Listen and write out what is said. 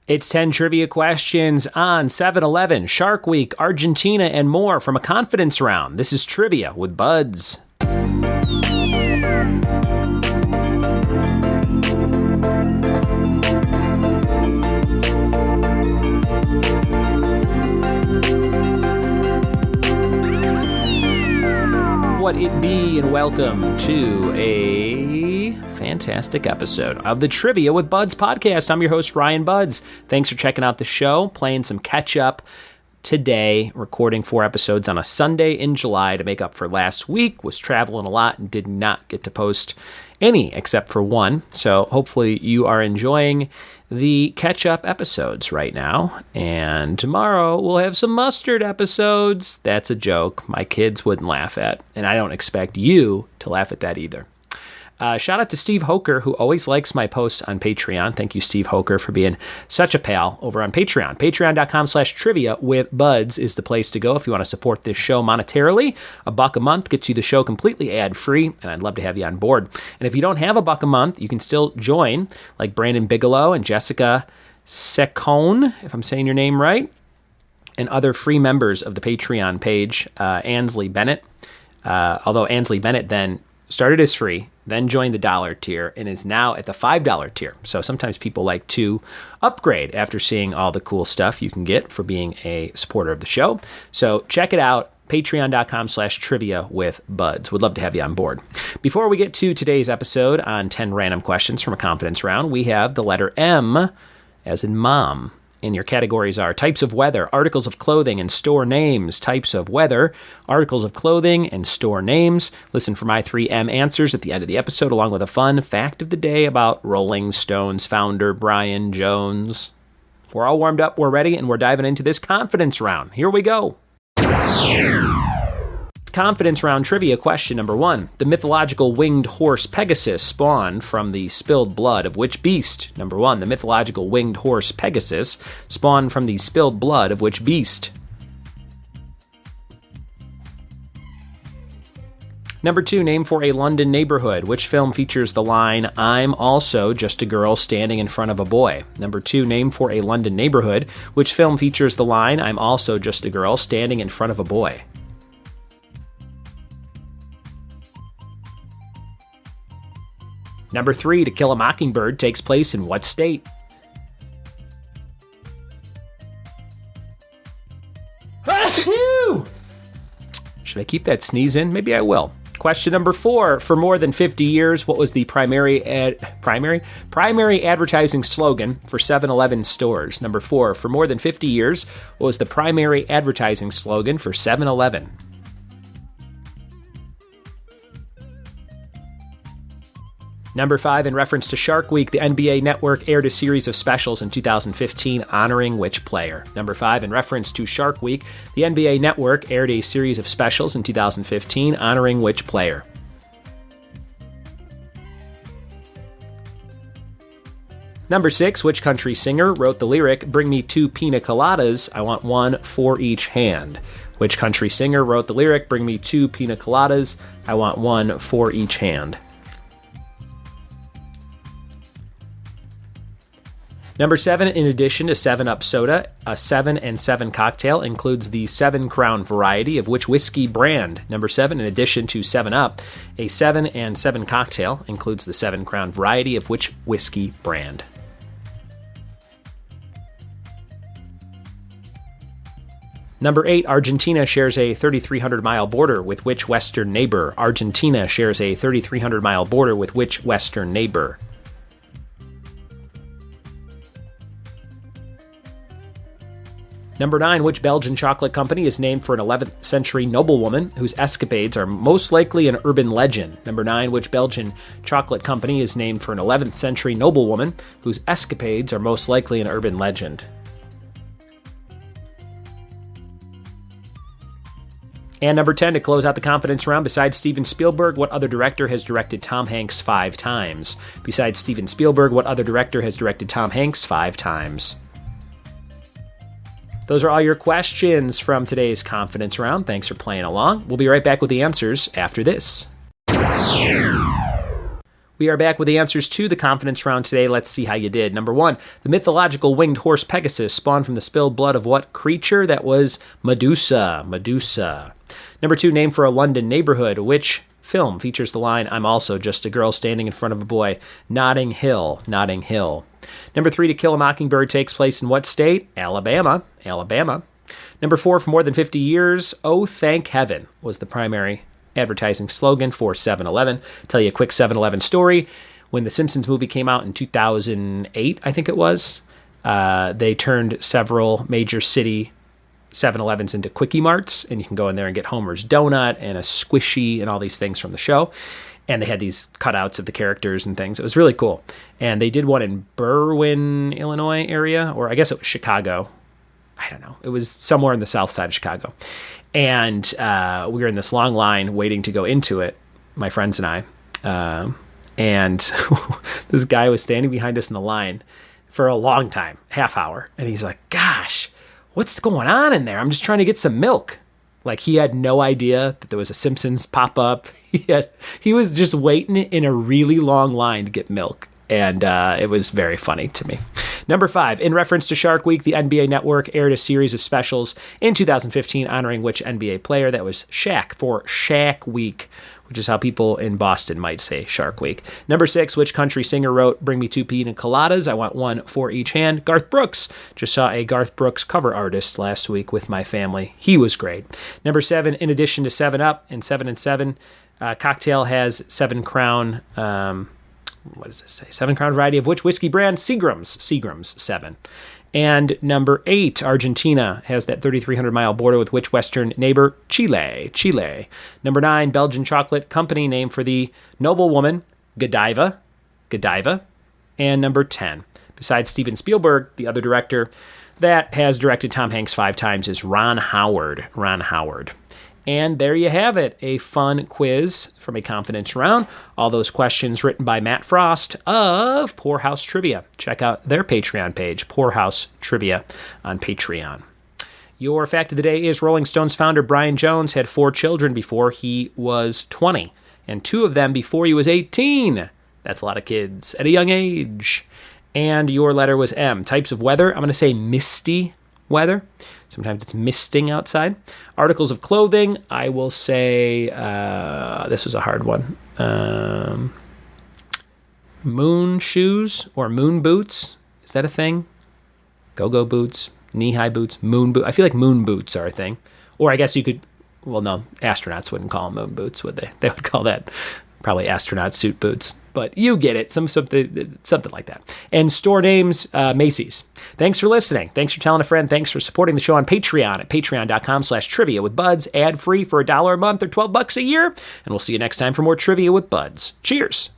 It's 10 trivia questions on 7-Eleven, Shark Week, Argentina, and more from a confidence round. This is Trivia with Buds. What it be, and welcome to a fantastic episode of the Trivia with Buds podcast. I'm your host, Ryan Buds. Thanks for checking out the show, playing some catch-up today, recording 4 episodes on a Sunday in July to make up for last week. Was traveling a lot and did not get to post any except for one. So hopefully you are enjoying the catch-up episodes right now. And tomorrow we'll have some mustard episodes. That's a joke my kids wouldn't laugh at, and I don't expect you to laugh at that either. Shout out to Steve Hoker, who always likes my posts on Patreon. Thank you, Steve Hoker, for being such a pal over on Patreon. Patreon.com/trivia with Buds is the place to go if you want to support this show monetarily. $1 a month gets you the show completely ad-free, and I'd love to have you on board. And if you don't have $1 a month, you can still join, like Brandon Bigelow and Jessica Secone, if I'm saying your name right, and other free members of the Patreon page, Ansley Bennett. Although Ansley Bennett then started as free, then joined the $1 tier, and is now at the $5 tier. So sometimes people like to upgrade after seeing all the cool stuff you can get for being a supporter of the show. So check it out, patreon.com/trivia with Buds. Would love to have you on board. Before we get to today's episode on 10 random questions from a confidence round, we have the letter M, as in mom. And your categories are types of weather, articles of clothing, and store names. Types of weather, articles of clothing, and store names. Listen for my 3 M answers at the end of the episode, along with a fun fact of the day about Rolling Stones founder Brian Jones. We're all warmed up, we're ready, and we're diving into this confidence round. Here we go. Confidence round trivia question number 1. The mythological winged horse Pegasus spawned from the spilled blood of which beast? Number 1. The mythological winged horse Pegasus spawned from the spilled blood of which beast? Number 2. Name for a London neighborhood. Which film features the line, "I'm also just a girl standing in front of a boy"? Number 2. Name for a London neighborhood. Which film features the line, "I'm also just a girl standing in front of a boy"? Number 3, To Kill a Mockingbird takes place in what state? Should I keep that sneeze in? Maybe I will. Question number 4. For more than 50 years, what was the primary advertising slogan for 7-Eleven stores? Number 4. For more than 50 years, what was the primary advertising slogan for 7-Eleven? Number 5, in reference to Shark Week, the NBA Network aired a series of specials in 2015 honoring which player? Number 5, in reference to Shark Week, the NBA Network aired a series of specials in 2015 honoring which player? Number 6, which country singer wrote the lyric, "Bring me 2 pina coladas, I want 1 for each hand"? Which country singer wrote the lyric, "Bring me 2 pina coladas, I want 1 for each hand"? Number 7, in addition to 7-Up soda, a 7 and 7 cocktail includes the 7 Crown variety of which whiskey brand? Number 7, in addition to 7-Up, a 7 and 7 cocktail includes the 7 Crown variety of which whiskey brand? Number 8, Argentina shares a 3,300-mile border with which western neighbor? Argentina shares a 3,300-mile border with which western neighbor? Number 9, which Belgian chocolate company is named for an 11th century noblewoman whose escapades are most likely an urban legend? Number 9, which Belgian chocolate company is named for an 11th century noblewoman whose escapades are most likely an urban legend? And number 10, to close out the confidence round, besides Steven Spielberg, what other director has directed Tom Hanks 5 times? Besides Steven Spielberg, what other director has directed Tom Hanks 5 times? Those are all your questions from today's confidence round. Thanks for playing along. We'll be right back with the answers after this. We are back with the answers to the confidence round today. Let's see how you did. Number 1, the mythological winged horse Pegasus spawned from the spilled blood of what creature? That was Medusa. Number 2, name for a London neighborhood. Which film features the line, "I'm also just a girl standing in front of a boy"? Notting Hill. Number 3, To Kill a Mockingbird takes place in what state? Alabama. Number 4, for more than 50 years, "Oh, thank heaven" was the primary advertising slogan for 7-Eleven. Tell you a quick 7-Eleven story. When the Simpsons movie came out in 2008, I think it was, they turned several major city 7-Elevens into Quickie Marts, and you can go in there and get Homer's Donut and a Squishy and all these things from the show. And they had these cutouts of the characters and things. It was really cool. And they did one in Berwyn, Illinois area, or I guess it was Chicago. I don't know. It was somewhere in the south side of Chicago. And we were in this long line waiting to go into it, my friends and I. And this guy was standing behind us in the line for a long time, half hour. And he's like, "Gosh, what's going on in there? I'm just trying to get some milk." Like, he had no idea that there was a Simpsons pop-up. He was just waiting in a really long line to get milk. And it was very funny to me. Number 5, in reference to Shark Week, the NBA Network aired a series of specials in 2015 honoring which NBA player? That was Shaq for Shaq Week, which is how people in Boston might say Shark Week. Number 6, which country singer wrote "Bring Me 2 Pina Coladas"? I want one for each hand. Garth Brooks. Just saw a Garth Brooks cover artist last week with my family. He was great. Number 7, in addition to 7-Up and 7 and 7, cocktail has 7 Crown... what does this say? 7 Crown variety of which whiskey brand? Seagram's 7. And number 8, Argentina has that 3,300-mile border with which western neighbor? Chile. Number 9, Belgian chocolate company name for the noblewoman? Godiva. And number 10, besides Steven Spielberg, the other director that has directed Tom Hanks 5 times is Ron Howard. And there you have it, a fun quiz from a confidence round. All those questions written by Matt Frost of Poorhouse Trivia. Check out their Patreon page, Poorhouse Trivia on Patreon. Your fact of the day is Rolling Stones founder Brian Jones had 4 children before he was 20, and 2 of them before he was 18. That's a lot of kids at a young age. And your letter was M. Types of weather, I'm going to say misty weather. Sometimes it's misting outside. Articles of clothing, I will say, this was a hard one. Moon shoes or moon boots. Is that a thing? Go-go boots, knee-high boots, moon boot. I feel like moon boots are a thing. Or I guess you could, well, no, astronauts wouldn't call them moon boots, would they? They would call that probably astronaut suit boots. But you get it, something like that. And store names, Macy's. Thanks for listening. Thanks for telling a friend. Thanks for supporting the show on Patreon at patreon.com/trivia with Buds, ad-free for $1 a month or $12 a year. And we'll see you next time for more Trivia with Buds. Cheers.